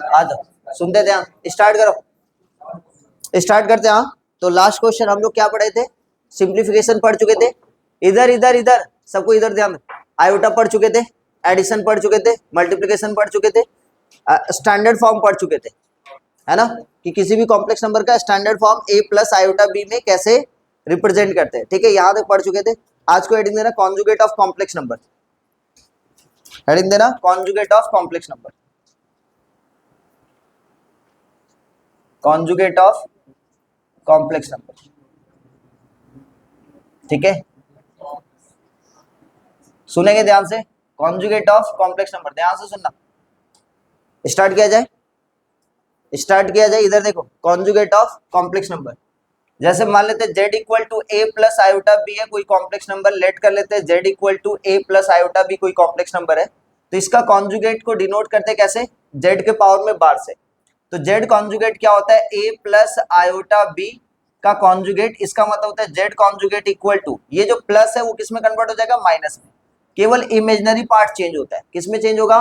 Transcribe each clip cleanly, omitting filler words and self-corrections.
आ जाओ, सुनते थे, स्टार्ट करो, स्टार्ट करते हैं। हाँ, तो लास्ट क्वेश्चन हम लोग क्या पढ़े थे? सिंप्लीफिकेशन पढ़ चुके थे। इधर इधर इधर सबको इधर ध्यान, आयोटा पढ़ चुके थे, एडिशन पढ़ चुके थे, मल्टीप्लिकेशन पढ़ चुके थे, स्टैंडर्ड फॉर्म पढ़ चुके थे, है ना, कि किसी भी कॉम्प्लेक्स नंबर का standard form a plus iota b में कैसे रिप्रेजेंट करते हैं। ठीक है, यहां तक पढ़ चुके थे। आज को हेडिंग देना conjugate of complex number, heading देना conjugate of complex number, conjugate of complex number. ठीक है, सुनेंगे ध्यान से, कॉन्जुगेट ऑफ कॉम्प्लेक्स नंबर, ध्यान से सुनना। स्टार्ट किया जाए, स्टार्ट किया जाए। इधर देखो, कॉन्जुगेट ऑफ कॉम्प्लेक्स नंबर, जैसे मान लेते हैं z equal to a plus iota b है कोई कॉम्प्लेक्स नंबर, लेट कर लेते हैं z equal to a plus iota b कोई कॉम्प्लेक्स नंबर है, तो इसका कॉन्जुगेट को डिनोट करते कैसे? z के पावर में बार से। तो z कॉन्जुगेट क्या होता है? a प्लस आयोटा बी का कॉन्जुगेट, इसका मतलब होता है z कॉन्जुगेट इक्वल टू, ये जो प्लस है वो किस में कन्वर्ट हो जाएगा? माइनस में। केवल इमेजिनरी पार्ट चेंज होता है, किस में चेंज होगा?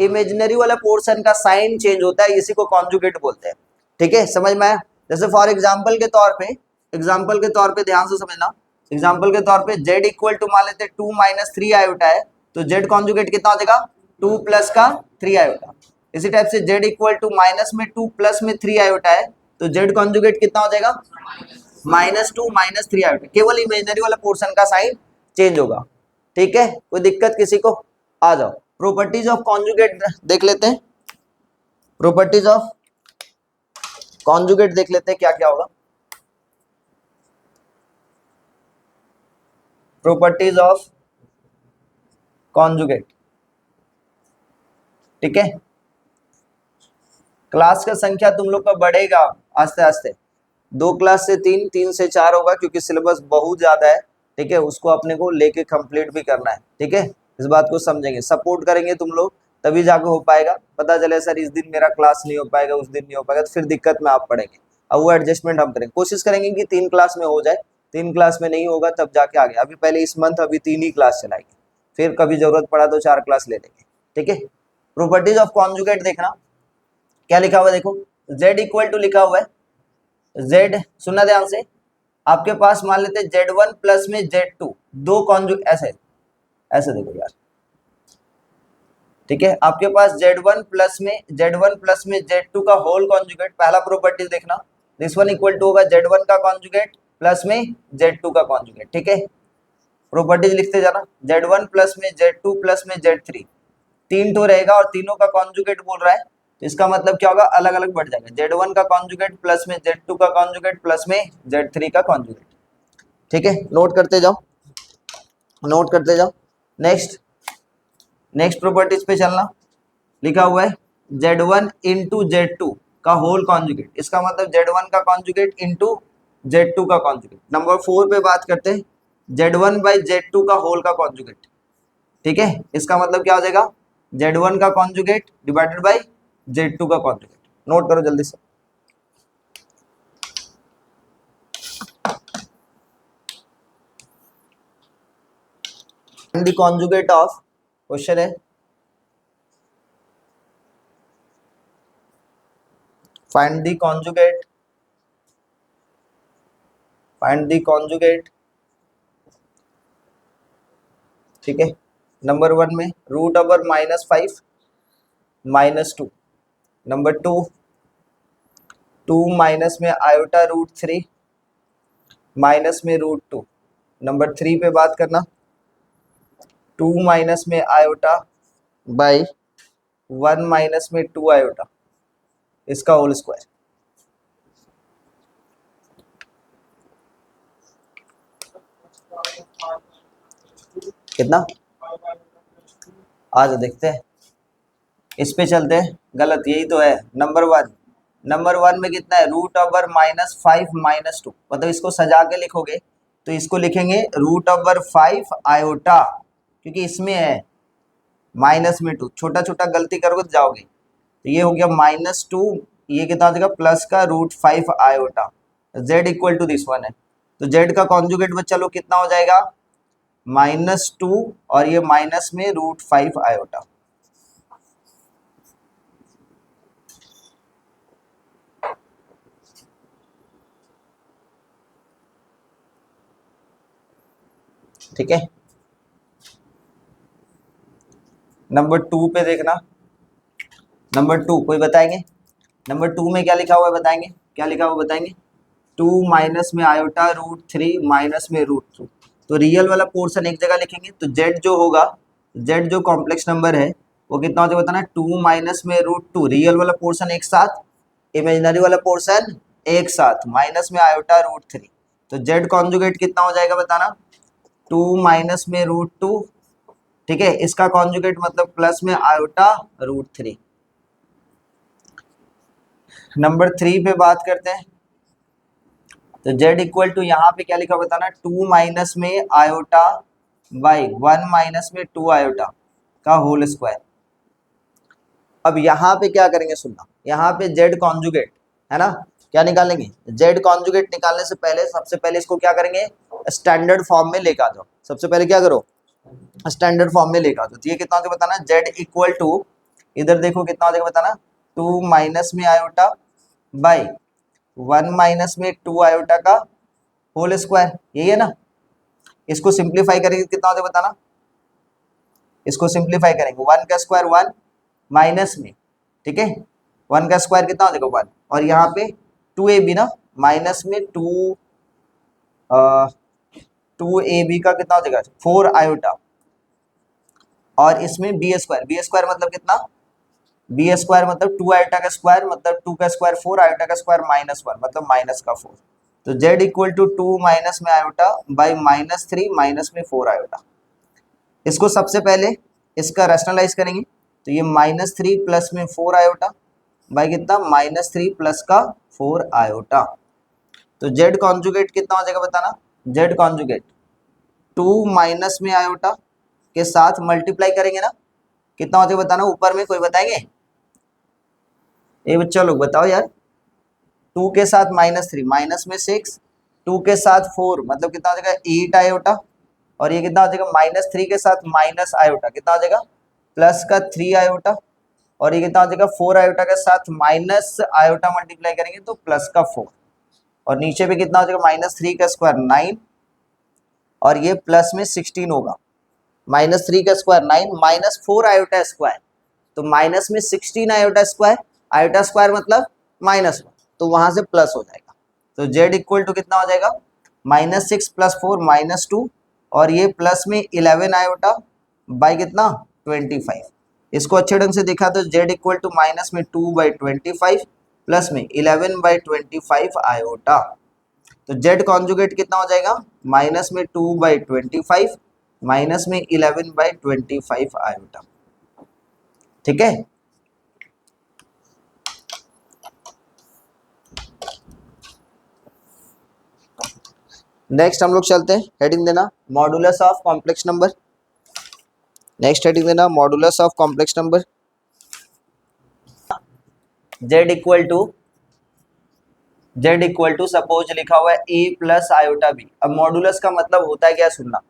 इमेजिनरी वाला पोर्शन का साइन चेंज होता है, इसी को कॉन्जुगेट बोलते हैं। ठीक है, समझ में आया? जैसे फॉर एग्जाम्पल के तौर पे, एग्जाम्पल के तौर पे ध्यान से समझना, एग्जाम्पल के तौर पे z इक्वल टू मान लेते 2 माइनस 3 आयोटा है, तो z कॉन्जुगेट कितना हो जाएगा? 2 प्लस का 3 आयोटा। इसी टाइप से z इक्वल टू माइनस में 2 प्लस में 3 आयोटा है, तो z कॉन्जुगेट कितना हो जाएगा? -2 माइनस 3 आयोटा। केवल इमेजिनरी वाला पोर्शन का साइन चेंज होगा। ठीक है, कोई दिक्कत किसी को? आ जाओ, प्रॉपर्टीज ऑफ कॉन्जुगेट देख लेते हैं, प्रॉपर्टीज ऑफ कॉन्जुगेट देख लेते हैं क्या क्या होगा। प्रॉपर्टीज ऑफ कॉन्जुगेट, ठीक है, क्लास का संख्या तुम लोग का बढ़ेगा आस्ते आस्ते, 2 क्लास से 3, 3 से 4 होगा, क्योंकि सिलेबस बहुत ज्यादा है। ठीक है, उसको अपने को लेके कंप्लीट भी करना है। ठीक है, इस बात को समझेंगे, सपोर्ट करेंगे तुम लोग, तभी जाके हो पाएगा। पता चले सर इस दिन मेरा क्लास नहीं हो पाएगा, उस दिन नहीं हो पाएगा, तो फिर दिक्कत में आप पड़ेंगे। अब वो एडजस्टमेंट हम करेंगे, कोशिश करेंगे कि 3 क्लास में हो जाए। 3 क्लास में नहीं होगा तब जाके आगे, अभी पहले इस मंथ अभी 3 ही क्लास चलाएंगे, फिर कभी जरूरत पड़ा तो 4 क्लास ले लेंगे। ठीक है, प्रॉपर्टीज ऑफ कॉन्जुगेट देखना क्या लिखा हुआ है, देखो z इक्वल टू लिखा हुआ है, z सुनना ध्यान से, आपके पास मान लेते हैं z1 प्लस में z2, दो कॉन्जुगेट, ऐसे ऐसे देखो यार। ठीक है, आपके पास z1 प्लस में z2 का होल कॉन्जुगेट, पहला प्रॉपर्टी देखना, दिस वन इक्वल टू होगा z1 का कॉन्जुगेट प्लस में z2 का कॉन्जुगेट। ठीक है, प्रॉपर्टीज लिखते जाना, z1 प्लस में z2 प्लस में z3, 3 तो रहेगा और तीनों का कॉन्जुगेट बोल रहा है, तो इसका मतलब क्या होगा? अलग अलग बढ़ जाएगा, z1 का कॉन्जुगेट प्लस में z2 का कॉन्जुगेट प्लस में z3 का कॉन्जुगेट। ठीक है, नोट करते जाओ, नोट करते जाओ। नेक्स्ट, नेक्स्ट प्रॉपर्टीज पे चलना, लिखा हुआ है z1 इंटू z2 का होल कॉन्जुगेट, इसका मतलब z1 का कॉन्जुगेट इंटू z2 का कॉन्जुगेट। नंबर 4 पे बात करते हैं, z1 बाई z2 का होल का कॉन्जुगेट। ठीक है, इसका मतलब क्या हो जाएगा? z1 का कॉन्जुगेट डिवाइडेड बाई z2 का कॉन्जुगेट। नोट करो जल्दी से, द कॉन्जुगेट ऑफ, क्वेश्चन है find the conjugate, find the conjugate. ठीक है, नंबर 1 में रूट ओवर -5 -2, नंबर 2 2 माइनस में आयोटा रूट 3 माइनस में रूट 2, नंबर 3 पे बात करना, 2 माइनस में आयोटा बाई 1 माइनस में 2 आयोटा, इसका होल स्क्वायर। कितना? आज देखते हैं, इस पे चलते हैं, गलत यही तो है। नंबर 1, नंबर 1 में कितना है? रूट ओवर -5 -2, मतलब इसको सजा के लिखोगे तो इसको लिखेंगे रूट ओवर 5 आयोटा, क्योंकि इसमें है माइनस में 2, छोटा छोटा गलती करोगे तो जाओगे, तो ये हो गया -2, ये कितना हो जाएगा? प्लस का root 5 iota, z equal to this one है, तो z का कॉन्जुगेट बच्चा लोग कितना हो जाएगा? -2 और ये माइनस में रूट 5 आयोटा। ठीक है। नंबर 2 पे देखना, नंबर 2 कोई बताएंगे, नंबर 2 में क्या लिखा हुआ है बताएंगे, क्या लिखा हुआ बताएंगे, 2 माइनस में आयोटा रूट 3 माइनस में रूट 2। तो रियल वाला पोर्शन एक जगह लिखेंगे, तो जेड जो होगा, जेड जो कॉम्प्लेक्स नंबर है वो कितना हो जाएगा बताना, 2 माइनस में रूट 2, रियल वाला पोर्शन एक साथ, इमेजिनरी वाला पोर्शन एक साथ, माइनस में आयोटा रूट 3। तो जेड कॉन्जुगेट कितना हो जाएगा बताना, 2 माइनस में रूट 2, ठीक है, इसका कॉन्जुगेट मतलब प्लस में आयोटा रूट 3। नंबर 3 पे बात करते हैं, तो z इक्वल टू यहाँ पे क्या लिखा बताना, 2 माइनस में आयोटा बाई 1 माइनस में 2 आयोटा का होल स्क्वायर। अब यहाँ पे क्या करेंगे सुनना, यहाँ पे z कॉन्जुगेट है ना, क्या निकालेंगे, z कॉन्जुगेट निकालने से पहले सबसे पहले इसको क्या करेंगे, स्टैंडर्ड फॉर्म में लेकर आ जाओ। सबसे पहले क्या करो, स्टैंडर्ड फॉर्म में लेकर आ जाओ। तो ये कितना हो जाएगा बताना, z इक्वल टू, इधर देखो कितना हो जाएगा बताना, 2 माइनस में आयोटा बाई 1 माइनस में 2 आयोटा का होल स्क्वायर, यही है ना। इसको सिंप्लीफाई करेंगे कितना हो जाएगा बताना, इसको सिंप्लीफाई करेंगे 1 का स्क्वायर 1 माइनस में, ठीक है, 1 का स्क्वायर कितना हो जाएगा 1, और यहाँ पे 2ab ना, माइनस में 2ab का कितना हो जाएगा 4 आयोटा, और इसमें बी स्क्वायर मतलब कितना, बी स्क्वायर मतलब 2 आयोटा का स्क्वायर मतलब 2 का स्क्वायर 4 आयोटा का स्क्वायर -1 मतलब माइनस का 4। तो z इक्वल टू 2 माइनस में आयोटा बाई -3 माइनस में 4 आयोटा। इसको सबसे पहले इसका रैशनलाइज करेंगे, तो ये -3 प्लस में 4 आयोटा बाई कितना, -3 प्लस का 4 आयोटा। तो z कॉन्जुगेट कितना हो जाएगा बताना, z कॉन्जुगेट 2 माइनस में आयोटा के साथ मल्टीप्लाई करेंगे ना, कितना हो जाएगा बताना, ऊपर में कोई बताएंगे, ये बच्चा लोग बताओ यार, 2 के साथ -3 माइनस में 6, 2 के साथ 4 मतलब कितना हो जाएगा 8 आयोटा, और ये कितना हो जाएगा -3 के साथ माइनस आयोटा कितना हो जाएगा प्लस का 3 आयोटा, और ये कितना हो जाएगा 4 आयोटा के साथ माइनस आयोटा मल्टीप्लाई करेंगे तो प्लस का 4, और नीचे पे कितना हो जाएगा -3 का स्क्वायर 9, और ये प्लस में 16 होगा, -3 का स्क्वायर 9 माइनस 4 आयोटा स्क्वायर, तो माइनस में 16 आयोटा स्क्वायर मतलब -1, तो वहां से प्लस हो जाएगा। तो z इक्वल टू कितना हो जाएगा, -6 प्लस 4 -2, और ये प्लस में 11 आयोटा बाई कितना 25। इसको अच्छे ढंग से देखा तो z इक्वल टू माइनस में 2/25 प्लस में 11/25 आयोटा। तो z कॉन्जुगेट कितना हो जाएगा, माइनस में 2/25 माइनस में 11/25 आयोटा, ठीक है। नेक्स्ट हम लोग चलते हैं, हेडिंग देना modulus of complex number, next heading देना modulus of complex number. z equal to suppose लिखा हुआ है a प्लस आयोटा b। अब मॉडुलस का मतलब होता है क्या सुनना,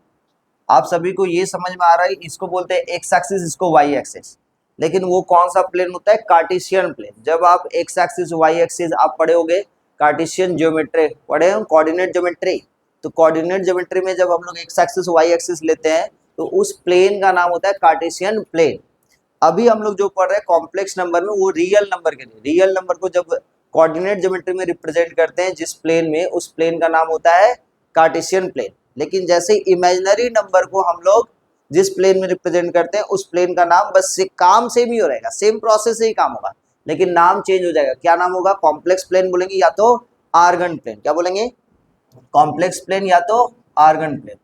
आप सभी को ये समझ में आ रहा है, इसको बोलते हैं एक्स एक्सिस, इसको वाई एक्सिस, लेकिन वो कौन सा प्लेन होता है, कार्टेशियन प्लेन। जब आप एक्स एक्सिस वाई एक्सिस आप पढ़े होगे, कार्टेशियन ज्योमेट्री पढ़े हो, कोऑर्डिनेट ज्योमेट्री, तो कोऑर्डिनेट ज्योमेट्री में जब हम लोग एक्स एक्सिस वाई एक्सिस लेते हैं तो उस प्लेन का नाम होता है कार्टेशियन प्लेन। अभी हम लोग जो पढ़ रहे हैं कॉम्प्लेक्स नंबर में, वो रियल नंबर के लिए, रियल नंबर को जब कोऑर्डिनेट ज्योमेट्री में रिप्रेजेंट करते हैं जिस प्लेन में, उस प्लेन का नाम होता है कार्टेशियन प्लेन। लेकिन जैसे इमेजिनरी नंबर को हम लोग जिस प्लेन में रिप्रेजेंट करते हैं उस प्लेन का नाम बस से काम सेम ही हो रहेगा, सेम प्रोसेस से ही काम होगा, लेकिन नाम चेंज हो जाएगा। क्या नाम होगा, कॉम्प्लेक्स प्लेन बोलेंगे या तो आर्गन प्लेन, क्या बोलेंगे, कॉम्प्लेक्स प्लेन या तो आर्गन प्लेन,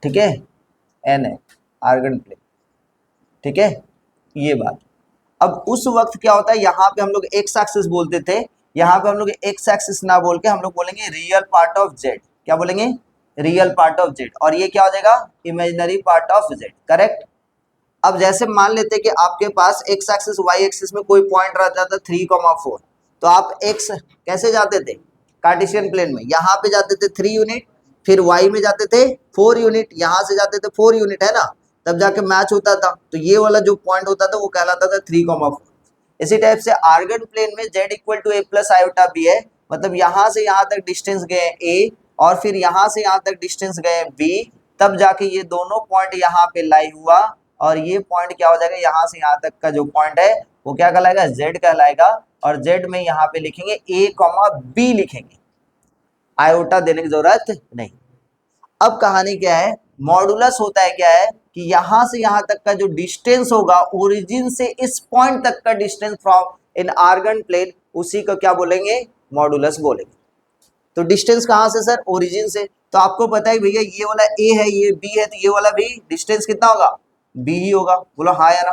ठीक है, एन है आर्गन प्लेन, ठीक है, ये बात। अब उस वक्त क्या होता है, यहाँ पे हम लोग एक्स एक्सिस बोलते थे, यहाँ पे हम लोग एक्स एक्सिस ना बोल के हम लोग बोलेंगे रियल पार्ट ऑफ जेड, क्या बोलेंगे, रियल पार्ट ऑफ जेड, और ये क्या हो जाएगा, imaginary part of Z, correct. अब जैसे मान लेते कि आपके पास एक्स एक्सिस वाई एक्सिस में कोई पॉइंट रहता था 3,4, तो आप एक्स कैसे जाते थे, कार्टेशियन प्लेन में, यहाँ पे जाते थे 3 यूनिट, फिर वाई में जाते थे 4 यूनिट, यहाँ से जाते थे 4 यूनिट, है ना, तब जाके मैच होता था। तो ये वाला जो पॉइंट होता था वो कहलाता था 3,4। इसी टाइप से आर्गन प्लेन में z equal to a plus iota b है, मतलब यहाँ से यहाँ तक डिस्टेंस गए a, और फिर यहाँ से यहाँ तक डिस्टेंस गए b, तब जाके ये दोनों पॉइंट यहाँ पे लाई हुआ और ये पॉइंट क्या हो जाएगा, यहाँ से यहाँ तक का जो पॉइंट है वो क्या कहलाएगा, z कहलाएगा। और z में यहाँ पे लिखेंगे a, b लिखेंगे, आयोटा देने की जरूरत नहीं। अब कहानी क्या है, मॉडुलस होता है क्या है कि यहां से यहां तक का जो डिस्टेंस होगा ओरिजिन से इस पॉइंट तक का distance from in Argand plane, उसी को क्या बोलेंगे, मॉडुलस बोलेंगे। तो डिस्टेंस कहां से सर, ओरिजिन से। तो आपको पता है भैया ये वाला a है, ये b है, तो ये वाला भी डिस्टेंस कितना होगा, b ही होगा। बोलो हाँ या ना।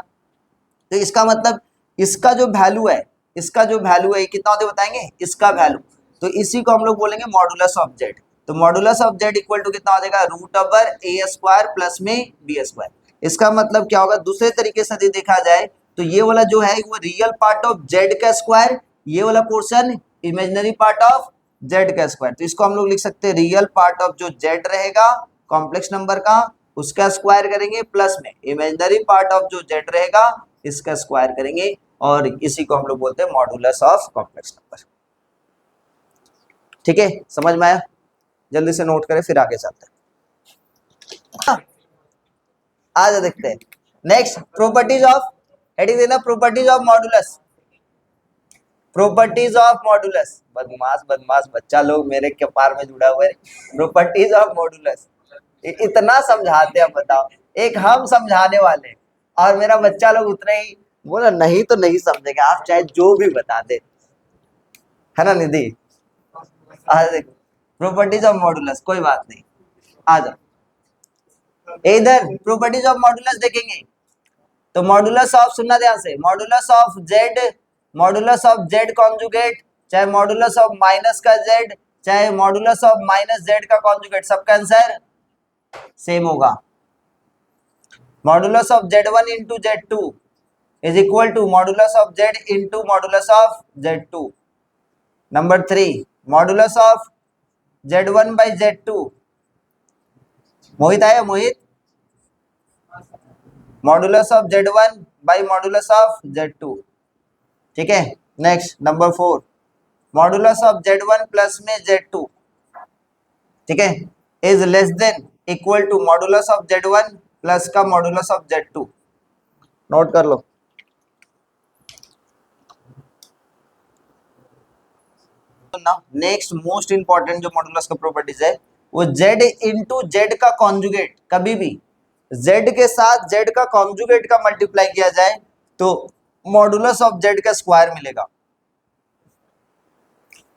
तो इसका मतलब इसका जो वैल्यू है, इसका जो वैल्यू है कितना होते बताएंगे, इसका वैल्यू, तो इसी को हम लोग बोलेंगे मॉडुलस ऑफ जेड। तो modulus of z equal to कितना हो जाएगा, रूट ओवर ए स्क्वायर प्लस में बी स्क्वायर। इसका मतलब क्या होगा, दूसरे तरीके से यदि देखा जाए तो ये वाला जो है वो रियल पार्ट ऑफ जेड का स्क्वायर, ये वाला portion imaginary part of Z का स्क्वायर। तो इसको हम लोग लिख सकते हैं रियल पार्ट ऑफ जो जेड रहेगा कॉम्प्लेक्स नंबर का, उसका स्क्वायर करेंगे, प्लस में इमेजिनरी पार्ट ऑफ जो जेड रहेगा इसका स्क्वायर करेंगे, और इसी को हम लोग बोलते हैं मॉडुलस ऑफ कॉम्प्लेक्स नंबर। ठीक है, समझ में आया, जल्दी से नोट करें फिर आगे चलते हैं। आज देखते हैं नेक्स्ट प्रॉपर्टीज ऑफ, हेडिंग देना properties of modulus, properties of modulus. बदमाश बदमाश बच्चा लोग मेरे कपार में जुड़ा हुआ है। प्रॉपर्टीज ऑफ मॉडुलस इतना समझाते हैं, बताओ, एक हम समझाने वाले और मेरा बच्चा लोग उतना ही बोला, नहीं तो नहीं समझेगा, आप चाहे जो भी बता दे, है ना निधि। प्रॉपर्टीज ऑफ मॉडुलस, कोई बात नहीं, आ जाओ। इधर प्रॉपर्टीज ऑफ मॉडुलस देखेंगे तो मॉडुलस ऑफ, सुनना ध्यान से, modulus of Z, modulus of Z conjugate, चाहे मॉडुलस ऑफ माइनस का जेड, चाहे मॉडुलस ऑफ माइनस जेड का कॉन्जुगेट, सबका आंसर सेम होगा। Modulus of z1 into z2 is equal to modulus of z into modulus of z2। Number 3, modulus of z1 by z2, Mohit आया Mohit, modulus of z1 by modulus of z2। ठीक है, next number 4, modulus of z1 plus में z2, ठीक है, is less than equal to modulus of z1 plus का modulus of z2। Note कर लो। Next most important जो मॉडुलस का प्रॉपर्टीज है वो z इंटू जेड का कॉन्जुगेट, कभी भी z के साथ z का कॉन्जुगेट का मल्टीप्लाई किया जाए तो मॉडुलस ऑफ z का स्क्वायर मिलेगा,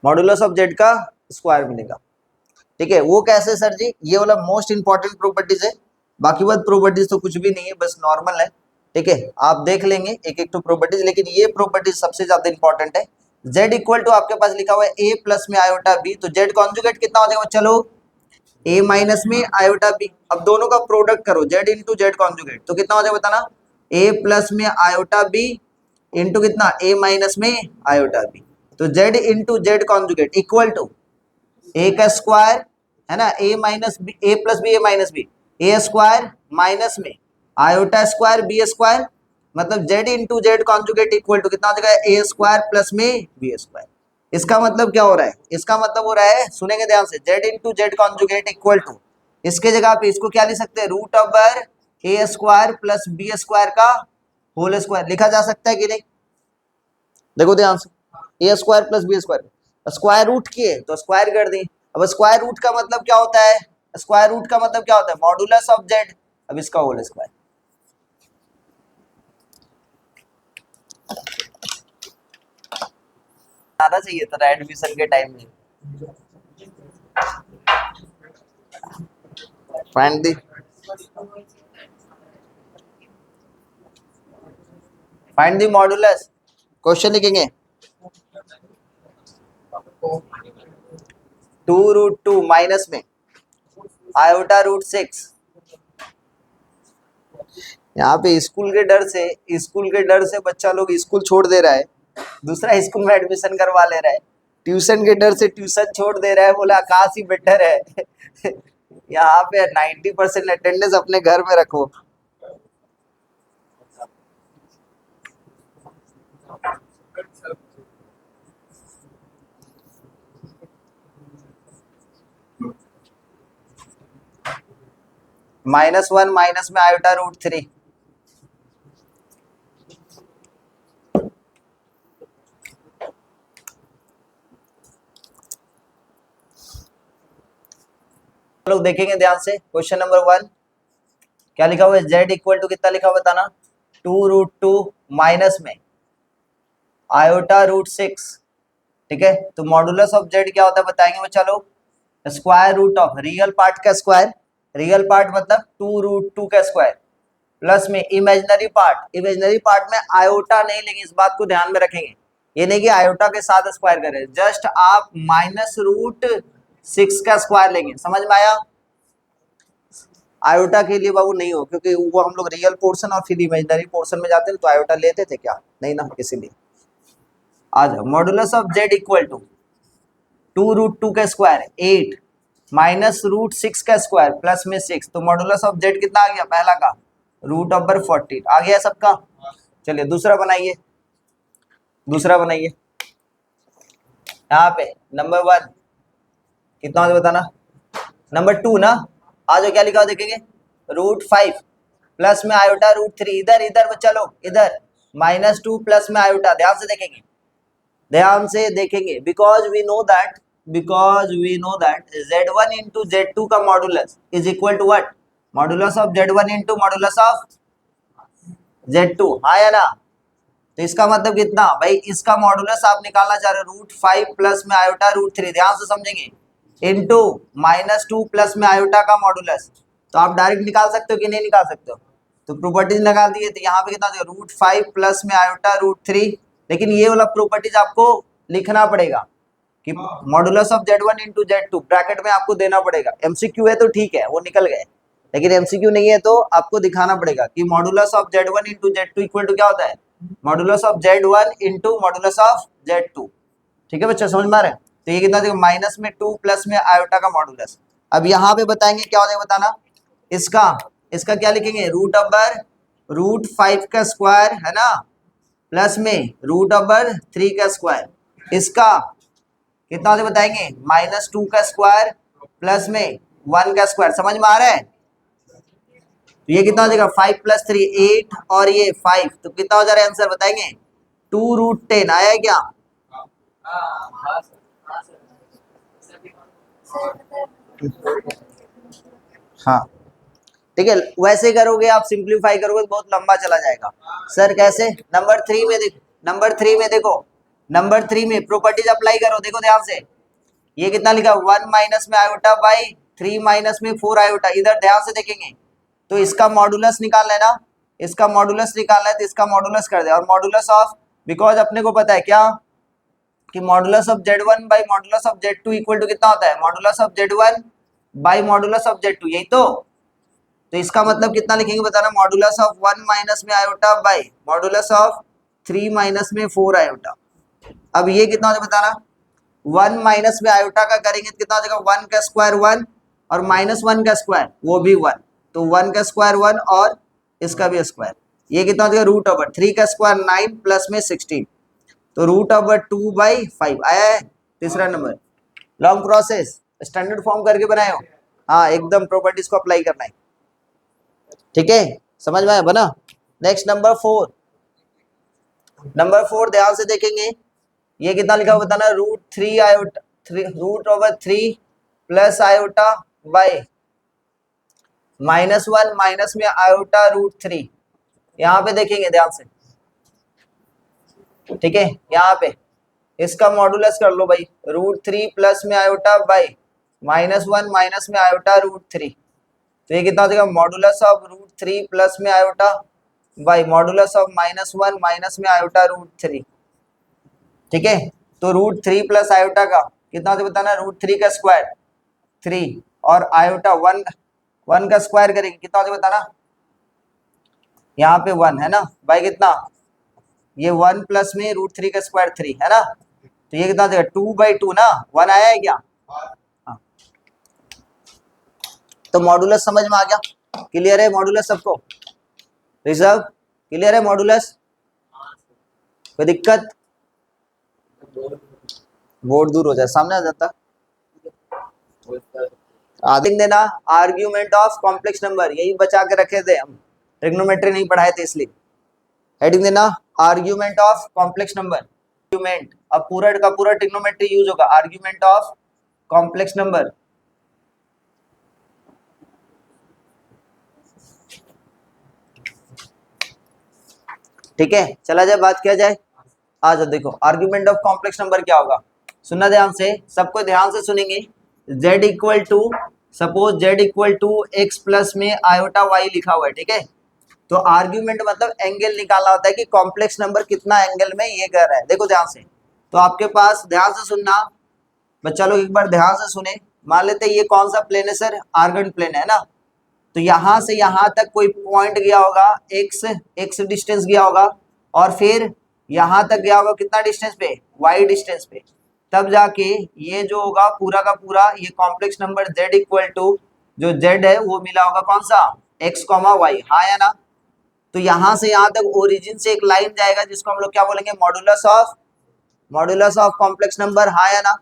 मॉडुलस ऑफ z का स्क्वायर मिलेगा। ठीक है, वो कैसे सर जी, ये वाला मोस्ट इंपॉर्टेंट प्रॉपर्टीज है, बाकी बात प्रॉपर्टीज तो कुछ भी नहीं है, बस नॉर्मल है। ठीक है, आप देख लेंगे एक एक तो प्रॉपर्टीज, लेकिन ये प्रॉपर्टीज सबसे ज्यादा इंपॉर्टेंट है। z इक्वल टू आपके पास लिखा हुआ है a प्लस में आयोटा b, तो z कॉन्जुगेट कितना हो जाएगा, चलो a माइनस में आयोटा b, अब दोनों का प्रोडक्ट करो z इंटू जेड कॉन्जुगेट, तो कितना हो जाएगा बताना, a प्लस में आयोटा b इंटू कितना, a माइनस में आयोटा b। तो z into Z conjugate equal to a का स्क्वायर, है ना, a minus b, a plus b, a minus b, a square minus में आयोटा स्क्वायर बी स्क्वायर, मतलब z into Z conjugate equal to कितना हो जाएगा, a square plus में b square. इसका मतलब क्या हो रहा है, इसका मतलब हो रहा है, सुनेंगे ध्यान से, z into Z conjugate equal to, इसके जगह पे इसको क्या लिख सकते हैं, रूट ओवर ए स्क्वायर प्लस बी स्क्वायर का होल स्क्वायर लिखा जा सकता है कि नहीं, देखो ध्यान से, A square plus B square, square root किए तो स्क्वायर कर दी। अब स्क्वायर रूट का मतलब क्या होता है, स्क्वायर रूट का मतलब क्या होता है, मॉडुलस ऑफ जेड, अब इसका होल स्क्वायर। आना चाहिए था एडमिशन के टाइम में। Find the, find the modulus, question लिखेंगे 2√2 माइनस में आयोटा रूट 6। यहाँ पे स्कूल के डर से बच्चा लोग स्कूल छोड़ दे रहा है, दूसरा स्कूल में एडमिशन करवा ले रहा है, ट्यूशन के डर से ट्यूशन छोड़ दे रहा है, बोला आकाश ही बेटर है। यहाँ पे 90% अटेंडेंस अपने घर में रखो। -1 माइनस में आयोटा रूट 3। लोग देखेंगे ध्यान से क्वेश्चन नंबर 1 क्या लिखा हुआ है, z इक्वल टू कितना लिखा हुआ बताना, 2√2 माइनस में आयोटा रूट 6। ठीक है, तो मॉडुलस ऑफ z क्या होता है बताएंगे बच्चा लोग, square root of real part का स्क्वायर, रियल पार्ट मतलब 2√2 का स्क्वायर, प्लस में इमेजिनरी पार्ट में आयोटा नहीं लेंगे, इस बात को ध्यान में रखेंगे, ये नहीं कि आयोटा के साथ स्क्वायर करें, जस्ट आप -√6 का स्क्वायर लेंगे, समझ में आया। आयोटा के लिए बाबू नहीं हो, क्योंकि वो हम लोग रियल पोर्शन और फिर इमेजिनरी पोर्शन में जाते हैं, तो आयोटा लेते थे क्या, नहीं ना, इसीलिए आज modulus of z equal to 2√2 का स्क्वायर 8 माइनस √6 का स्क्वायर प्लस में 6, तो मॉडुलस ऑफ z कितना आ गया, पहला का √14 आ गया सबका। चलिए दूसरा बनाइए, यहाँ पे नंबर 1 कितना हो बताना, नंबर 2 ना, आज क्या लिखा हो देखेंगे, √5 प्लस में आयोटा √3, इधर बच्चा लोग इधर -2 प्लस में आयोटा, ध्यान से देखेंगे, because we know that z1 into z2 का modulus is equal to what, modulus of z1 into modulus of z2, हाँ या ना। तो इसका मतलब कितना भाई, इसका मॉडुलस आप निकालना चाह रहे हो √5 प्लस में आयोटा √3, ध्यान से समझेंगे, इंटू -2 प्लस में आयोटा का मॉडुलस, तो आप डायरेक्ट निकाल सकते हो कि नहीं निकाल सकते हो, तो प्रॉपर्टीज निकाल दिए, तो यहाँ पे कितना √5 प्लस में आयोटा √3, लेकिन ये वाला प्रॉपर्टीज आपको लिखना पड़ेगा कि modulus of z1 into z2 bracket में आपको देना पड़ेगा, एमसीक्यू है तो ठीक है वो निकल गए, लेकिन एमसीक्यू नहीं है तो आपको दिखाना पड़ेगा कि modulus of z1 into z2 equal to क्या होता है, modulus of z1 into modulus of z2। ठीक है बच्चा, समझ में आ रहा है, तो ये कितना देखो माइनस में 2 प्लस में आयोटा का मॉडुलस। अब यहाँ पे बताएंगे क्या होता है बताना, इसका क्या लिखेंगे, √5 का स्क्वायर है ना, प्लस में √3 का स्क्वायर, इसका कितना होता है बताएंगे, -2 का स्क्वायर प्लस में 1 का स्क्वायर, समझ में आ रहा है। तो ये कितना हो जाएगा 5 + 3 8 और ये 5, तो कितना हो जा रहा है आंसर बताएंगे, 2√10 आया है क्या। हाँ ठीक है, वैसे करोगे आप सिंप्लीफाई करोगे तो बहुत लंबा चला जाएगा। सर कैसे, नंबर 3 में देखो, नंबर 3 में प्रॉपर्टीज अप्लाई करो, देखो ध्यान से, ये कितना लिखा 1 माइनस में आयोटा बाई 3 माइनस में 4 आयोटा, इधर ध्यान से देखेंगे, तो इसका मॉडुलस निकालना है ना, इसका मॉडुलस निकालना है, तो इसका मॉडुलस कर दे, और मॉडुलस ऑफ, बिकॉज अपने को पता है क्या कि modulus of z1 by modulus of z2 equal to कितना होता है, modulus of z1 by modulus of z2, यही तो इसका मतलब कितना लिखेंगे बताना, मॉडुलस ऑफ 1 माइनस में iota by modulus of 3 minus में 4 आयोटा। अब ये कितना होता है बताना, 1 माइनस में आयोटा का करेंगे तो कितना हो जाएगा, 1 का स्क्वायर 1 और -1 का स्क्वायर वो भी 1, तो 1 का स्क्वायर 1 और इसका भी स्क्वायर, ये कितना हो जाएगा √3 का स्क्वायर 9 प्लस में 16, तो √2/5 आया है। तीसरा number, long process standard form करके बनाए हो, हाँ एकदम प्रॉपर्टीज को अप्लाई करना है, ठीक है समझ में आया बना। नेक्स्ट नंबर 4 ध्यान से देखेंगे, ये कितना लिखा हुआ बताना, √3 iota √3 plus iota by -1 minus में आयोटा √3, यहाँ पे देखेंगे ध्यान से, ठीक है, यहाँ पे इसका मॉडुलस कर लो भाई, √3 प्लस में आयोटा बाई -1 माइनस में आयोटा √3, तो ये कितना हो जाएगा, मॉडुलस ऑफ √3 प्लस में iota by modulus of -1 minus में आयोटा √3, ठीक है, तो √3 प्लस आयोटा का कितना होता है बताना, √3 का स्क्वायर 3 और आयोटा 1 का स्क्वायर करेंगे कितना होता है बताना, यहाँ पे 1 है ना, बाई कितना, ये 1 प्लस में √3 का स्क्वायर 3 है ना, तो ये कितना देगा 2/2 ना, 1 आया है क्या, हाँ। तो मॉडुलस समझ में आ गया, क्लियर है मॉडुलस सबको, रिजर्व क्लियर है मॉडुलस, कोई दिक्कत, बोर्ड दूर हो जाए सामने आ जाता, आगे देना आर्ग्यूमेंट ऑफ कॉम्प्लेक्स नंबर, यही बचा के रखे थे हम, ट्रिग्नोमेट्री नहीं पढ़ाए थे इसलिए। हेडिंग देना argument of complex number, argument, अब पूरा का पूरा ट्रिग्नोमेट्री यूज होगा, आर्ग्यूमेंट ऑफ कॉम्प्लेक्स नंबर। ठीक है, चला जाए, बात किया जाए। आ जाओ, देखो आर्ग्यूमेंट ऑफ कॉम्प्लेक्स नंबर क्या होगा, सुनना ध्यान से, सबको ध्यान से सुनेंगे। z equal to, suppose z equal to x plus में आयोटा y लिखा हुआ है, ठीक है। तो आर्ग्यूमेंट मतलब एंगल निकालना होता है कि कॉम्प्लेक्स नंबर कितना एंगल में ये कर रहा है। देखो ध्यान से, तो आपके पास ध्यान से सुनना बच्चा लोग, एक बार ध्यान से सुने। मान लेते हैं ये कौन सा प्लेन है सर, आर्गन प्लेन है ना। तो यहां से यहां तक कोई पॉइंट गया होगा, एक्स डिस्टेंस गया होगा, और फिर यहां तक गया होगा कितना डिस्टेंस पे, वाई डिस्टेंस पे। तब जाके ये जो होगा पूरा का पूरा ये complex number z equal to, जो z है वो मिला होगा कौन सा, x कॉमा वाई, हाँ या ना। तो यहां से यहां तक ओरिजिन से एक लाइन जाएगा जिसको हम लोग क्या बोलेंगे, मॉड्यूलस ऑफ कॉम्प्लेक्स नंबर, हाँ या ना।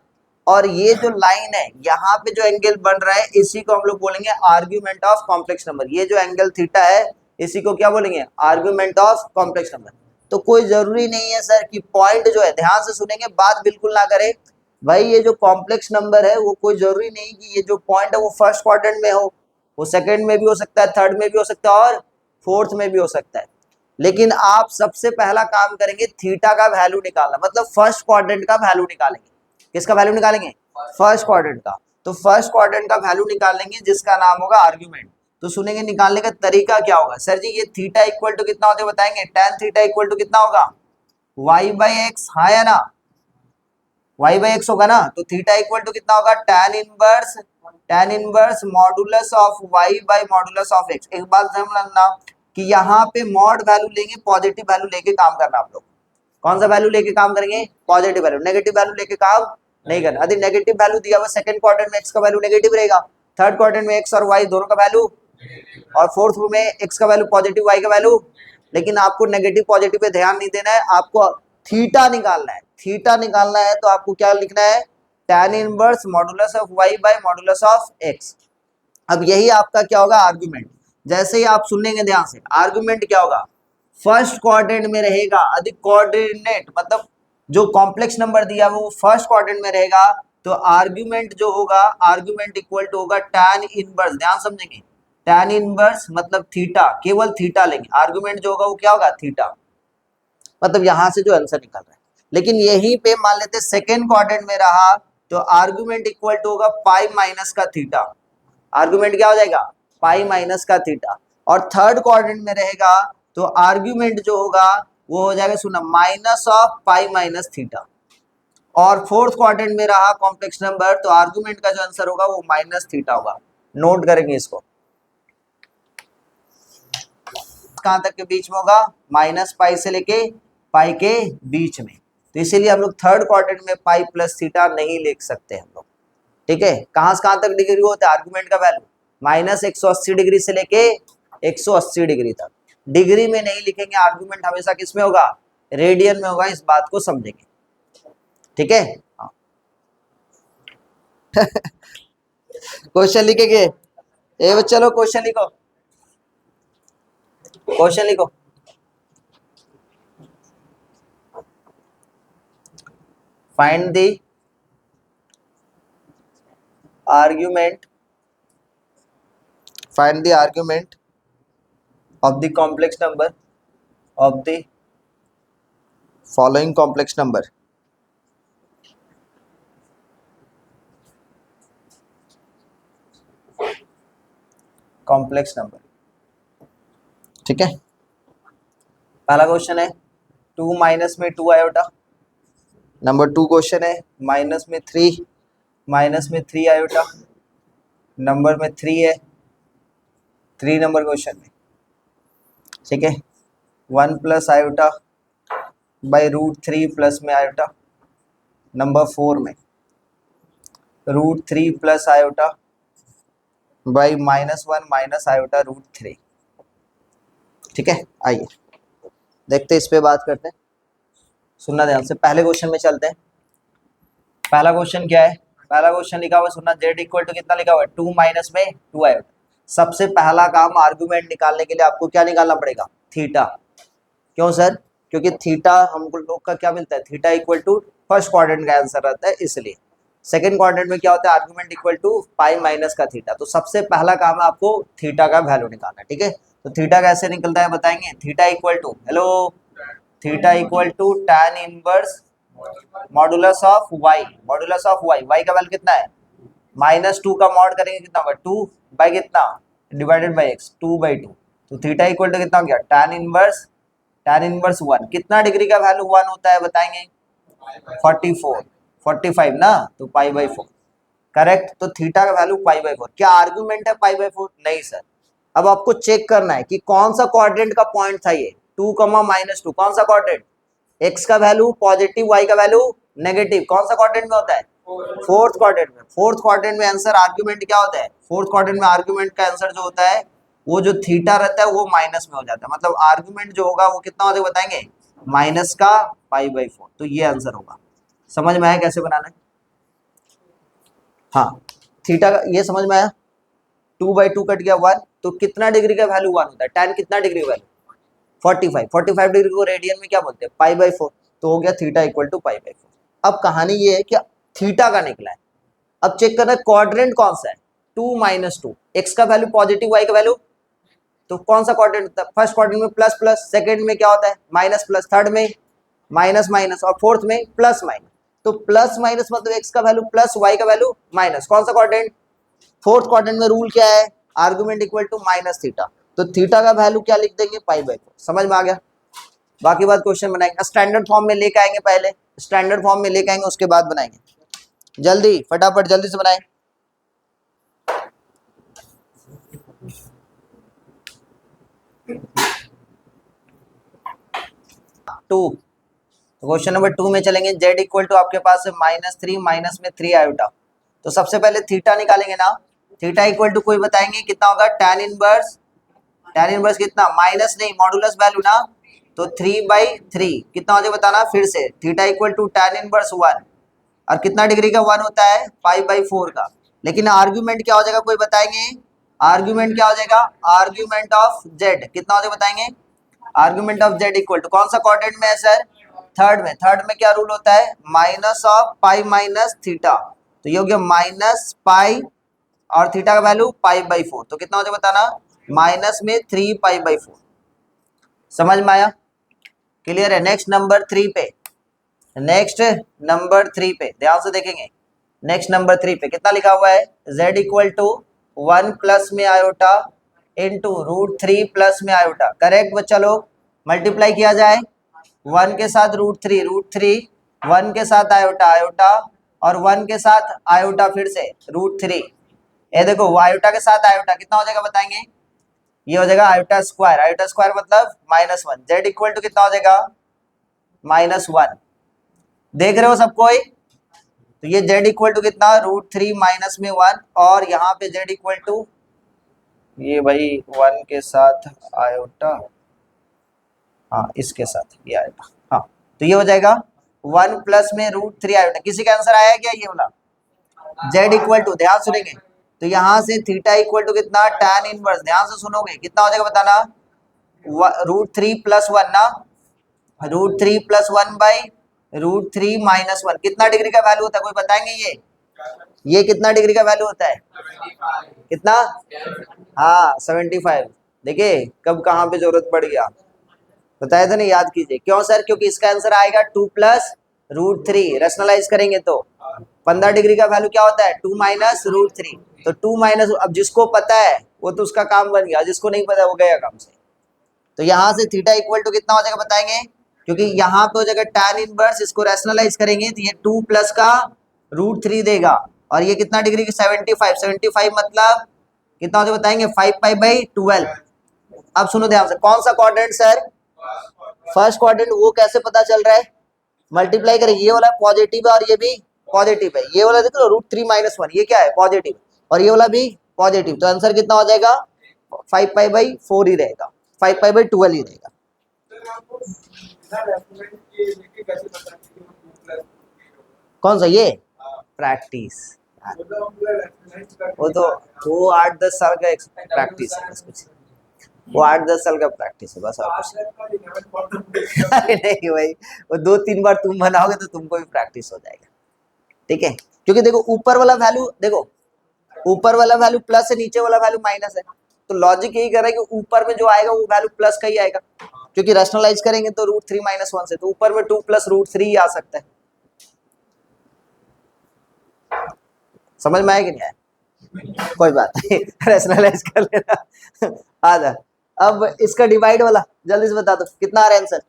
और ये जो लाइन है यहाँ पे जो एंगल बन रहा है इसी को हम लोग बोलेंगे आर्ग्यूमेंट ऑफ कॉम्प्लेक्स नंबर। ये जो एंगल थीटा है इसी को क्या बोलेंगे, आर्ग्यूमेंट ऑफ कॉम्प्लेक्स नंबर। तो कोई जरूरी नहीं है सर कि पॉइंट जो है, ध्यान से सुनेंगे, बात बिल्कुल ना करे भाई, ये जो कॉम्प्लेक्स नंबर है वो कोई जरूरी नहीं कि ये जो पॉइंट है वो फर्स्ट क्वाड्रेंट में हो, वो सेकंड में भी हो सकता है, थर्ड में भी हो सकता है, और फोर्थ में भी हो सकता है। लेकिन आप सबसे पहला काम करेंगे थीटा का वैल्यू निकालना, मतलब फर्स्ट क्वाड्रेंट का वैल्यू निकालेंगे। किसका वैल्यू निकालेंगे, फर्स्ट क्वाड्रेंट का। तो फर्स्ट क्वाड्रेंट का वैल्यू निकालेंगे जिसका नाम होगा आर्ग्यूमेंट। तो सुनेंगे निकालने का तरीका क्या होगा, सर जी ये थीटा इक्वल टू कितना होता है बताएंगे, tan थीटा इक्वल टू कितना होगा, y बाई एक्स, हाँ या ना, y बाई एक्स होगा ना। तो थीटा इक्वल टू कितना होगा, tan inverse modulus of y by modulus of x। एक बात समझना कि यहाँ पे मॉड वैल्यू लेंगे, पॉजिटिव वैल्यू लेके काम करना आप लोग। कौन सा वैल्यू लेके काम करेंगे, पॉजिटिव वैल्यू, नेगेटिव वैल्यू लेके काम नहीं करना। यदि नेगेटिव वैल्यू दिया हुआ सेकंड क्वाड्रेंट में x का वैल्यू नेगेटिव रहेगा, थर्ड क्वाड्रेंट में x और y दोनों का वैल्यू, और फोर्थ में x का वैल्यू पॉजिटिव, y का वैल्यू। लेकिन आपको नेगेटिव पॉजिटिव पे ध्यान नहीं देना है, आपको थीटा निकालना है। थीटा निकालना है तो आपको क्या लिखना है, tan inverse modulus of y by modulus of x। अब यही आपका क्या होगा, आर्गुमेंट। जैसे ही आप सुनेंगे ध्यान से, आर्गुमेंट क्या होगा, फर्स्ट क्वाड्रेंट में रहेगा, अधिक कोऑर्डिनेट मतलब जो कॉम्प्लेक्स नंबर दिया वो फर्स्ट क्वाड्रेंट में रहेगा। तो आर्गुमेंट जो होगा, आर्गुमेंट इक्वल टू होगा tan इनवर्स, ध्यान समझेंगे, tan इनवर्स मतलब थीटा, केवल थीटा लेंगे, आर्गुमेंट जो होगा वो क्या होगा, थीटा। मतलब यहां से जो आंसर निकल रहा है। लेकिन यहीं पे मान लेते सेकेंड क्वाड्रेंट में रहा, तो आर्गुमेंट इक्वल टू होगा पाई माइनस का थीटा। आर्गुमेंट क्या हो जाएगा, पाई माइनस का थीटा। और थर्ड क्वाड्रेंट में रहेगा तो आर्गुमेंट जो होगा वो हो जाएगा, सुना, minus of pi minus theta. और फोर्थ क्वाड्रेंट में रहा कॉम्प्लेक्स नंबर तो आर्गुमेंट का जो आंसर होगा वो माइनस थीटा होगा। नोट करेंगे इसको, कहां तक के बीच में होगा, माइनस पाई से लेके पाई के बीच में। तो इसीलिए हम लोग थर्ड क्वाड्रेंट में पाई प्लस थीटा नहीं लिख सकते हम लोग। ठीक है, कहां से कहां तक डिग्री होता है, आर्गुमेंट का वैल्यू माइनस 180 डिग्री से लेके 180 डिग्री तक। डिग्री में नहीं लिखेंगे, आर्गुमेंट हमेशा किस में होगा, रेडियन में होगा, इस बात को समझेंगे। ठीक है, क्वेश्चन लिखेंगे, ए बच्चा लोग क्वेश्चन लिखो, क्वेश्चन लिखो। Find the argument, find the argument of the complex number of the following complex number। Complex number, ठीक है। पहला क्वेश्चन है 2 माइनस में 2 आयोटा। नंबर 2 क्वेश्चन है माइनस में 3 आयोटा। नंबर में 3 है, 3 नंबर क्वेश्चन में, ठीक है। 1 प्लस आयोटा बाई √3 प्लस में आयोटा। नंबर 4 में √3 plus iota by -1 minus iota √3। ठीक है, आइए देखते हैं, इस पे बात करते हैं, सुनना ध्यान से। पहले क्वेश्चन में चलते हैं। पहला क्वेश्चन क्या है, पहला क्वेश्चन लिखा हुआ सुनना, जेड इक्वल टू कितना लिखा हुआ है 2 माइनस में 2 आयोटा। सबसे पहला काम आर्गुमेंट निकालने के लिए आपको क्या निकालना पड़ेगा, थीटा। क्यों सर, क्योंकि थीटा हम लोग का क्या मिलता है, theta equal to first quadrant का आंसर रहता है इसलिए। सेकंड क्वाड्रेंट में क्या होता है, argument equal to pi minus का थीटा। तो सबसे पहला काम है आपको थीटा का वैल्यू निकालना, ठीक है। तो थीटा कैसे निकलता है बताएंगे, theta equal to, hello, theta equal to tan inverse modulus of y, modulus of y, y का वैल्यू कितना है -2 का मॉड करेंगे कितना होगा 2 बाई कितना डिवाइडेड बाई एक्स 2/2। तो थीटा इक्वल टू कितना हो गया tan इनवर्स 1, कितना डिग्री का वैल्यू 1 होता है बताएंगे 45 ना, तो पाई/4 करेक्ट। तो थीटा का वैल्यू पाई/4, क्या आर्गुमेंट है पाई/4, नहीं सर। अब आपको चेक करना है कि कौन सा क्वाड्रेंट का पॉइंट था ये 2, -2, कौन सा क्वाड्रेंट, एक्स का वैल्यू पॉजिटिव वाई का वैल्यू नेगेटिव, कौन सा क्वाड्रेंट में होता है, फोर्थ क्वाड्रेंट में। फोर्थ क्वाड्रेंट में आंसर आर्गुमेंट क्या होता है, फोर्थ क्वाड्रेंट में आर्गुमेंट का आंसर जो होता है वो जो थीटा रहता है वो माइनस में हो जाता है, मतलब आर्गुमेंट जो होगा वो कितना होता है बताएंगे माइनस का पाई/4। तो ये आंसर होगा। समझ में आया कैसे बनाना है, हाँ थीटा का ये समझ में आया। 2/2 कट गया 1, तो कितना डिग्री का वैल्यू 1 होता है, tan कितना डिग्री का वैल्यू 45 डिग्री को रेडियन में क्या बोलते हैं पाई/4। तो हो गया थीटा इक्वल टू पाई/4। अब कहानी ये है कि थीटा का निकला है, अब चेक करना है क्वाड्रेंट कौन सा है 2 - 2, एक्स का वैल्यू पॉजिटिव वाई का वैल्यू, तो कौन सा क्वाड्रेंट होता है, फर्स्ट क्वाड्रेंट में प्लस प्लस, सेकंड में क्या होता है माइनस प्लस, थर्ड में माइनस माइनस और फोर्थ में प्लस माइनस। तो प्लस माइनस मतलब एक्स का वैल्यू प्लस वाई का वैल्यू माइनस, कौन सा क्वाड्रेंट, फोर्थ क्वाड्रेंट में रूल क्या है argument equal to minus theta. तो थीटा का वैल्यू क्या लिख देंगे पाई/4। समझ में आ गया, बाकी बात क्वेश्चन बनाएंगे, स्टैंडर्ड फॉर्म में लेके आएंगे, पहले स्टैंडर्ड फॉर्म में लेके आएंगे उसके बाद बनाएंगे, जल्दी फटाफट जल्दी से बनाएं। टू, क्वेश्चन नंबर 2 में चलेंगे, जेड इक्वल टू आपके पास है -3 माइनस में 3 आयोटा। तो सबसे पहले थीटा निकालेंगे ना, थीटा इक्वल टू कोई बताएंगे कितना होगा tan इनवर्स कितना माइनस नहीं मॉडुलस वैल्यू ना, तो 3/3 कितना हो जाए बताना फिर से, theta equal to tan inverse 1 और कितना डिग्री का 1 होता है पाई/4 का। लेकिन आर्ग्यूमेंट क्या हो जाएगा कोई बताएंगे, आर्ग्यूमेंट क्या हो जाएगा, आर्ग्यूमेंट ऑफ जेड कितना हो जाएगा बताएंगे, argument of z equal to कौन सा क्वाड्रेंट में है सर, थर्ड में। थर्ड में क्या रूल होता है minus of pi minus theta, तो ये हो गया माइनस पाई और थीटा का वैल्यू पाई/4, तो कितना हो जाएगा बताना माइनस में 3 पाई/4। समझ में आया, क्लियर है। नेक्स्ट नंबर 3 पे, नेक्स्ट नंबर 3 पे ध्यान से देखेंगे, नेक्स्ट नंबर 3 पे कितना लिखा हुआ है, z इक्वल टू 1 प्लस में आयोटा इंटू √3 प्लस में आयोटा। करेक्ट बच्चा लोग, मल्टीप्लाई किया जाए 1 के साथ √3 1 के साथ आयोटा और 1 के साथ आयोटा फिर से √3। ये देखो आयोटा के साथ आयोटा कितना हो जाएगा बताएंगे, ये हो जाएगा आयोटा स्क्वायर मतलब -1। जेड इक्वल टू कितना हो जाएगा -1, देख रहे हो सब कोई। तो ये z इक्वल टू कितना √3 माइनस में 1 और यहाँ पे z इक्वल टू ये भाई 1 के साथ आयोटा, हाँ इसके साथ ये आएगा, हाँ तो ये हो जाएगा 1 प्लस में √3 आयोटा। किसी का आंसर आया क्या ये वाला, z इक्वल टू ध्यान सुनेंगे, तो यहाँ से थीटा इक्वल टू कितना tan इनवर्स, ध्यान से सुनोगे कितना हो जाएगा बताना √3 + 1 ना, √3 + 1 बाई √3 - 1 कितना डिग्री का वैल्यू होता है कोई बताएंगे, ये कितना डिग्री का वैल्यू होता है, कितना, हाँ 75। देखिए कब कहाँ पे जरूरत पड़ गया बताया था ना, याद कीजिए। क्यों सर, क्योंकि इसका आंसर आएगा 2 + √3, रैशनलाइज करेंगे तो 15 डिग्री का वैल्यू क्या होता है 2 - √3। तो 2 माइनस, अब जिसको पता है वो तो उसका काम बन गया, जिसको नहीं पता वो गया काम से। तो यहाँ से थीटा इक्वल टू कितना हो जाएगा बताएंगे, क्योंकि यहाँ पे हो जाएगा tan इनवर्स, इसको रैशनलाइज करेंगे तो ये 2 प्लस का √3 देगा और ये कितना डिग्री की 75 मतलब कितना हो जाएगा बताएंगे 5π/12। अब सुनो ध्यान से, कौन सा क्वाड्रेंट सर, फर्स्ट क्वाड्रेंट, वो कैसे पता चल रहा है, मल्टीप्लाई करें, ये वाला पॉजिटिव है और ये भी पॉजिटिव है, ये वाला देखो √3 - 1 ये क्या है पॉजिटिव और ये वाला भी पॉजिटिव, तो आंसर कितना हो जाएगा 5π/4 ही रहेगा, 5π/12 ही रहेगा। कौन सा ये, प्रैक्टिस, वो तो वो 8-10 साल का प्रैक्टिस है बस, कुछ वो 8-10 साल का प्रैक्टिस है बस, और कुछ अरे नहीं भाई, वो 2-3 बार तुम बनाओगे तो तुमको भी प्रैक्टिस हो जाएगा, ठीक है। क्योंकि देखो ऊपर वाला वैल्यू, देखो ऊपर वाला वैल्यू प्लस है, नीचे वाला वैल्यू माइनस है, तो लॉजिक यही कर रहा है कि ऊपर में जो आएगा वो वैल्यू प्लस का ही आएगा, क्योंकि रैशनलाइज करेंगे तो √3 - 1 से, तो ऊपर में 2 + √3 आ सकता है। समझ में आया कि नहीं आया? कोई बात नहीं रैशनलाइज कर लेना आ जा। अब इसका डिवाइड वाला जल्दी से बता दो कितना आ रहा है आंसर।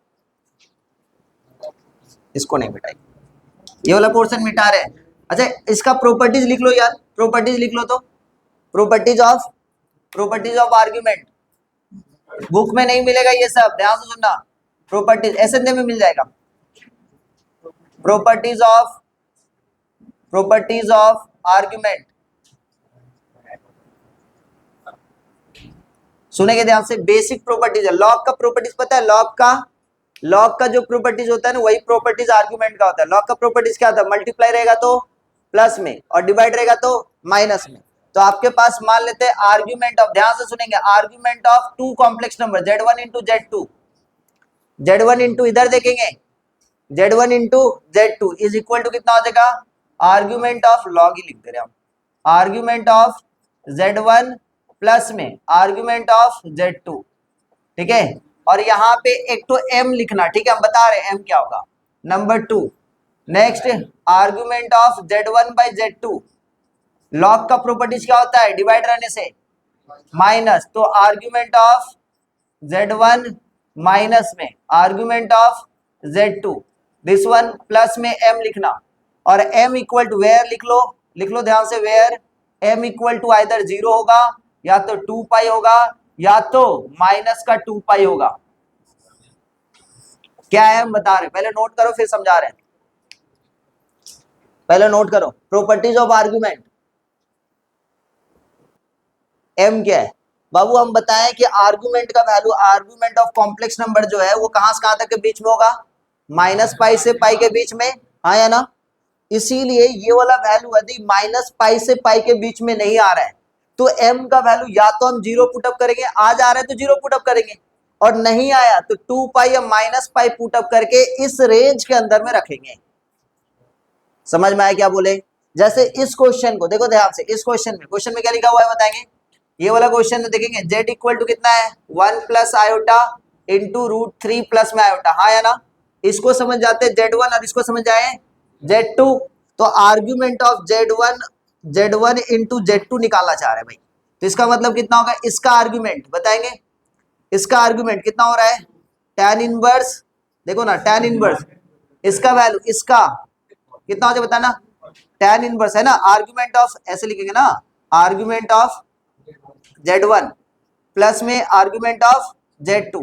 इसको नहीं मिटाएंगे, ये वाला पोर्शन मिटा रहे हैं। अच्छा इसका प्रॉपर्टीज लिख लो यार, प्रॉपर्टीज लिख लो, तो प्रॉपर्टीज ऑफ आर्ग्यूमेंट, बुक में नहीं मिलेगा ये सब, ध्यान से सुनना। प्रॉपर्टीज एसएनए में मिल जाएगा। प्रॉपर्टीज ऑफ आर्ग्यूमेंट, सुनेंगे ध्यान से। बेसिक प्रॉपर्टीज है, लॉग का प्रॉपर्टीज पता है, लॉग का जो प्रॉपर्टीज होता है ना, वही प्रॉपर्टीज आर्ग्यूमेंट का होता है। लॉग का प्रॉपर्टीज क्या होता है, मल्टीप्लाई रहेगा तो प्लस में और डिवाइड रहेगा तो माइनस में। तो आपके पास मान लेते हैं आर्ग्यूमेंट ऑफ, ध्यान से सुनेंगे, argument of 2 complex number Z1 × Z2, Z1 into इधर देखेंगे, Z1 × Z2 is equal to कितना हो जाएगा, आर्ग्यूमेंट ऑफ, लॉग ही लिख दे रहे हम, आर्ग्यूमेंट ऑफ Z1 प्लस में आर्ग्यूमेंट ऑफ Z2, ठीक है। और यहाँ पे एक तो m लिखना, ठीक है, हम बता रहे हैं m क्या होगा। Number 2 next argument of Z1/Z2, log का प्रॉपर्टीज क्या होता है, डिवाइड रहने से माइनस, तो आर्ग्यूमेंट ऑफ Z1 माइनस में argument of Z2, this one plus में m लिखना, और m इक्वल टू वेयर लिख लो ध्यान से, where m equal to either 0 होगा या तो 2 पाई होगा या तो माइनस का 2 पाई होगा। क्या है हम बता रहे, पहले नोट करो फिर समझा रहे हैं, पहले नोट करो। प्रॉपर्टीज ऑफ आर्ग्यूमेंट, m क्या है बाबू, हम बताएं कि आर्गुमेंट का value, argument of complex number जो है वो कहां से कहां तक के बीच में होगा, -π से π के बीच में, हाँ या ना। इसीलिए ये वाला वैल्यू यदि -π से π के बीच में नहीं आ रहा है तो m का वैल्यू या तो हम 0 पुटअप करेंगे, आ जा रहा है तो 0 पुटअप करेंगे, और नहीं आया तो 2π या -π पुटअप करके इस रेंज के अंदर में रखेंगे। समझ में आया क्या बोले? जैसे इस क्वेश्चन को देखो ध्यान से, इस क्वेश्चन में क्या लिखा हुआ है बताएंगे। ये वाला क्वेश्चन में देखेंगे z इक्वल टू कितना है, 1 + आयोटा इंटू √3 प्लस में आयोटा, हाँ या ना। इसको समझ जाते हैं Z1 और इसको समझ जाए Z2, तो argument of Z1 into Z2 निकालना चाह रहे हैं भाई, तो इसका मतलब कितना होगा, इसका आर्ग्यूमेंट बताएंगे, इसका आर्ग्यूमेंट कितना हो रहा है, tan इनवर्स, देखो ना tan इनवर्स, इसका वैल्यू, इसका कितना हो जाए बताना, tan इनवर्स है ना, आर्ग्यूमेंट ऑफ, ऐसे लिखेंगे ना, आर्ग्यूमेंट ऑफ Z1 प्लस में आर्ग्यूमेंट ऑफ Z2।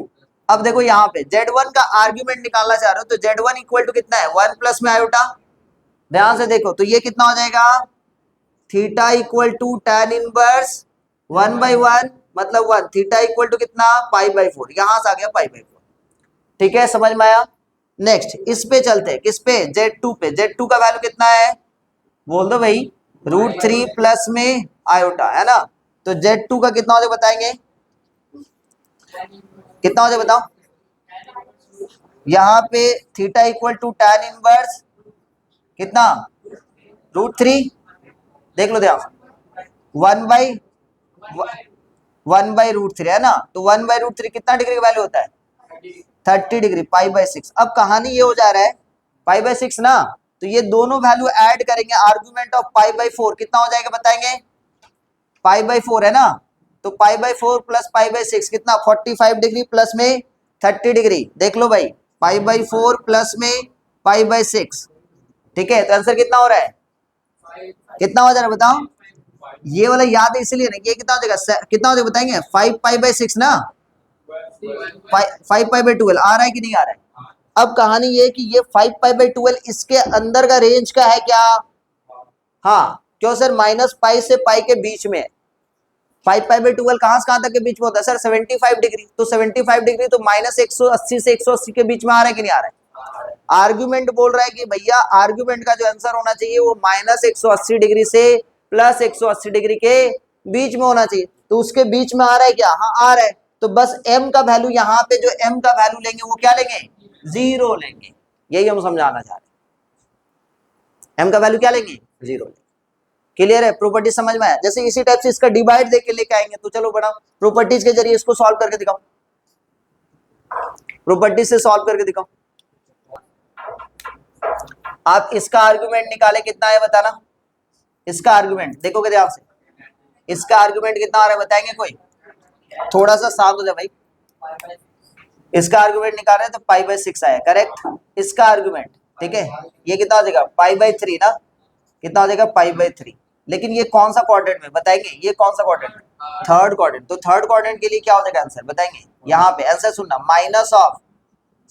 अब देखो यहाँ पे Z1 का आर्ग्यूमेंट निकालना चाह रहे हो तो Z1 इक्वल टू कितना है, 1 प्लस में आयोटा, ध्यान से देखो तो ये कितना हो जाएगा, theta equal to tan inverse 1/1 मतलब 1, थीटा इक्वल टू कितना, π/4, यहां से आ गया π/4, ठीक है, समझ में आया। नेक्स्ट इस पे चलते हैं, किस पे, Z2 पे। Z2 का वैल्यू कितना है, बोल दो भाई, √3 प्लस में आयोटा, है ना। तो Z2 का कितना हो जाए बताएंगे, कितना हो जाए बताओ। यहाँ पे theta equal to tan inverse कितना, √3, देख लो ध्यान, 1/√3 है ना, तो 1/√3 कितना डिग्री का वैल्यू होता है, 30 डिग्री, π/6। अब कहानी ये हो जा रहा है π/6 ना, तो ये दोनों वैल्यू ऐड करेंगे, आर्गुमेंट ऑफ π/4 कितना हो जाएगा बताएंगे, π/4 है ना, तो π/4 प्लस π/6 कितना, 45 डिग्री प्लस में 30 डिग्री, देख लो भाई, π/4 प्लस में π/6, ठीक है। तो आंसर कितना हो रहा है, कितना हो जा रहा है बताओ, ये वाला याद है इसलिए ना, ये कितना हो जाएगा, कितना हो जाएगा बताएंगे, 5π/6 ना, 5π/12 आ रहा है कि नहीं आ रहा है। अब कहानी ये कि ये 5π/12 इसके अंदर का रेंज का है क्या, हाँ, क्यों सर, -π से π के बीच में, 5π/12 कहां से कहां तक के बीच में होता है सर, 75 डिग्री, तो 75 डिग्री तो -180 से 180 के बीच में आ रहा है कि नहीं आ रहा है, आर्ग्यूमेंट बोल रहा है कि भैया आर्ग्यूमेंट का जो आंसर होना चाहिए वो -180 डिग्री से +180 डिग्री के बीच में होना चाहिए। तो उसके बीच में आ रहा है क्या? हाँ आ रहा है। तो बस m का वैल्यू यहाँ पे जो m का वैल्यू लेंगे वो क्या लेंगे? 0 लेंगे। यही हम समझाना चाह रहे हैं। m का वैल्यू क्या लेंगे? 0 लेंगे। क्लियर है? प्रॉपर्टी समझ में आया? जैसे इसी टाइप से इसका डिवाइड देके लेके आएंगे। तो चलो बड़ा प्रॉपर्टीज के जरिए इसको सॉल्व करके दिखाओ। प्रॉपर्टीज से सॉल्व करके दिखाओ। आप इसका आर्गुमेंट निकाले, कितना है बताना। इसका आर्गुमेंट देखोगे ध्यान से, इसका आर्गुमेंट कितना आ रहा है बताएंगे कोई? थोड़ा सा शांत हो जाए भाई। इसका आर्गुमेंट निकाल रहे हैं तो π/6 आया, करेक्ट। इसका आर्गुमेंट ठीक है, ये कितना हो जाएगा? π/3 ना, कितना हो जाएगा? π/3। लेकिन ये कौन सा क्वाड्रेंट में बताएंगे? ये कौन सा क्वाड्रेंट? Third quadrant. तो थर्ड क्वाड्रेंट के लिए क्या हो जाएगा आंसर बताएंगे? यहाँ पे आंसर सुनना, माइनस ऑफ,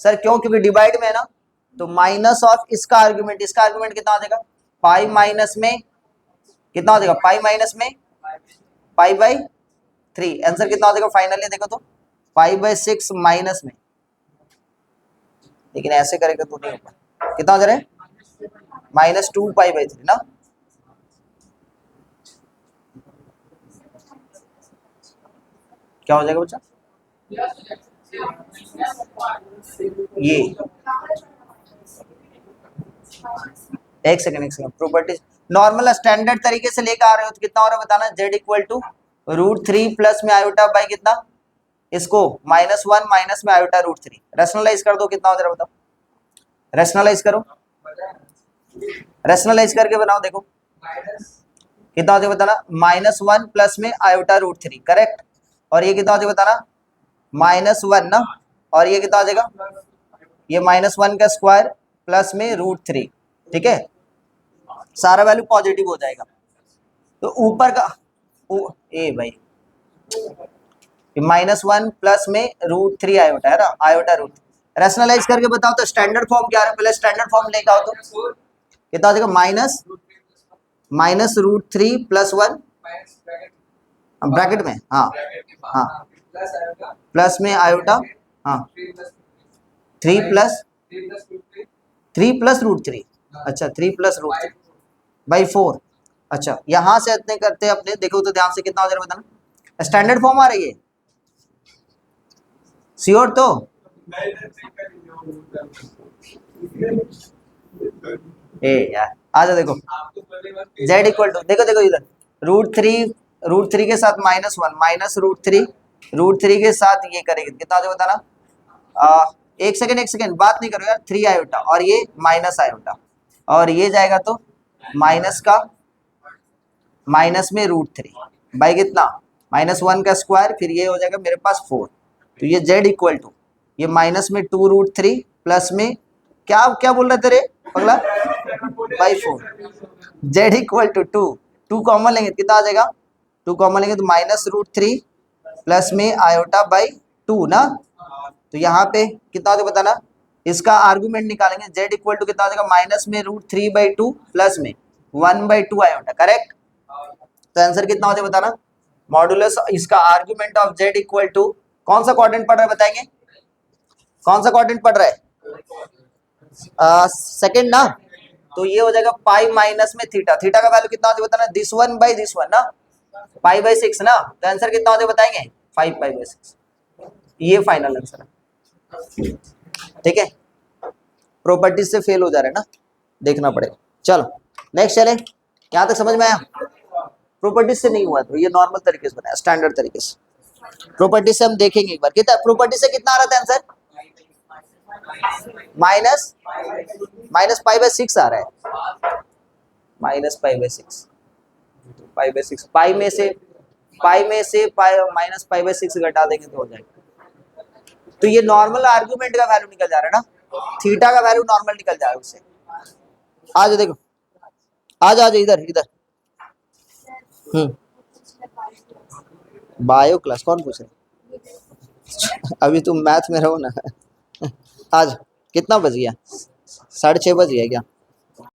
सर क्यों? क्योंकि डिवाइड में है ना, तो माइनस ऑफ इसका आर्गुमेंट। इसका आर्गुमेंट कितना हो जाएगा? पाई माइनस में कितना हो जाएगा? पाई माइनस में π/3। आंसर कितना हो जाएगा फाइनली? देखो तो π/6 माइनस में, लेकिन ऐसे करेगा तो नहीं होगा। कितना हो जा रहा है? -2 π/3 ना। क्या हो जाएगा बच्चा? ये एक सेकंड प्रॉपर्टी नॉर्मल स्टैंडर्ड तरीके से लेकर आ रहे हो तो कितना हो रहा है बताना। z = √3 प्लस में आयोटा बाई कितना? इसको -1 माइनस में आयोटा √3। रैशनलाइज कर दो, कितना हो जा रहा है बताओ। रैशनलाइज करो, रैशनलाइज करके बनाओ, देखो कितना हो जाएगा बताना। -1 प्लस में आयोटा √3, करेक्ट। और ये कितना हो जाएगा बताना? -1 ना, और ये कितना हो जाएगा? ये -1 का स्क्वायर प्लस में √3, ठीक है। सारा वैल्यू पॉजिटिव हो जाएगा। तो ऊपर का ए भाई -1 प्लस में √3 आयोटा है ना, आयोटा √3। रैशनलाइज करके बताओ तो स्टैंडर्ड फॉर्म क्या है? पहले स्टैंडर्ड फॉर्म लेके आओ तो कितना हो जाएगा? -√3 + 1 ब्रैकेट में, हाँ हाँ, प्लस में आयोटा, हाँ 3 + √3। अच्छा 3 + √3 बाई 4। अच्छा यहां से इतने करते हैं अपने, देखो तो ध्यान से कितना हो जाएगा बताना। स्टैंडर्ड फॉर्म आ रही है श्योर? तो ए यार आ जा, देखो z = देखो इधर √3 के साथ -1 -√3 के साथ ये करेंगे कितना हो जाएगा बताना। एक सेकंड बात नहीं करो यार। 3 आयोटा और ये माइनस आयोटा, और ये जाएगा तो माइनस का माइनस में √3 बाई कितना? -1 का स्क्वायर, फिर ये हो जाएगा मेरे पास 4। तो ये z = ये माइनस में 2√3 प्लस में क्या क्या बोल रहे तेरे पगला? बाई 4। z = 2 कॉमन लेंगे कितना आ जाएगा? 2 कॉमन लेंगे तो -√3 प्लस में आयोटा बाई 2 ना। तो यहाँ पे कितना हो जाएगा बताना। इसका आर्गुमेंट निकालेंगे, z = कितना हो जाएगा? माइनस में √3/2 प्लस में 1/2 आयोटा, करेक्ट। तो आंसर कितना हो जाएगा बताना। मॉडुलस इसका आर्गुमेंट ऑफ z = कौन सा क्वाड्रेंट पढ़ रहा है बताएंगे? कौन सा क्वाड्रेंट पढ़ रहा है? सेकंड ना। तो ये हो जाएगा पाई माइनस में थीटा। थीटा का वैल्यू कितना हो जाएगा बताना? दिस 1/this 1 ना, π/6 ना। तो आंसर कितना हो जाएगा बताएंगे? 5 π/6। ये फाइनल आंसर है, ठीक है। प्रॉपर्टीज से फेल हो जा रहा है ना, देखना पड़ेगा। चलो नेक्स्ट चले, यहाँ तक समझ में आया? प्रॉपर्टीज से नहीं हुआ तो ये नॉर्मल तरीके से बनाया, स्टैंडर्ड तरीके से। प्रॉपर्टीज से हम देखेंगे एक बार। कितना प्रॉपर्टी से कितना आ रहा था आंसर? -π/6 आ रहा है। -π/6 पाई में से -π/6 घटा देंगे तो हो जाएगा। तो ये नॉर्मल आर्गुमेंट का वैल्यू निकल जा रहा है ना, थीटा का वैल्यू नॉर्मल निकल जा रहा है उससे। आ जाओ देखो, आ जाओ इधर। बायो क्लास कौन पूछ रहे? अभी तुम मैथ में रहो ना। आज कितना बज गया? 6:30 बज गया क्या?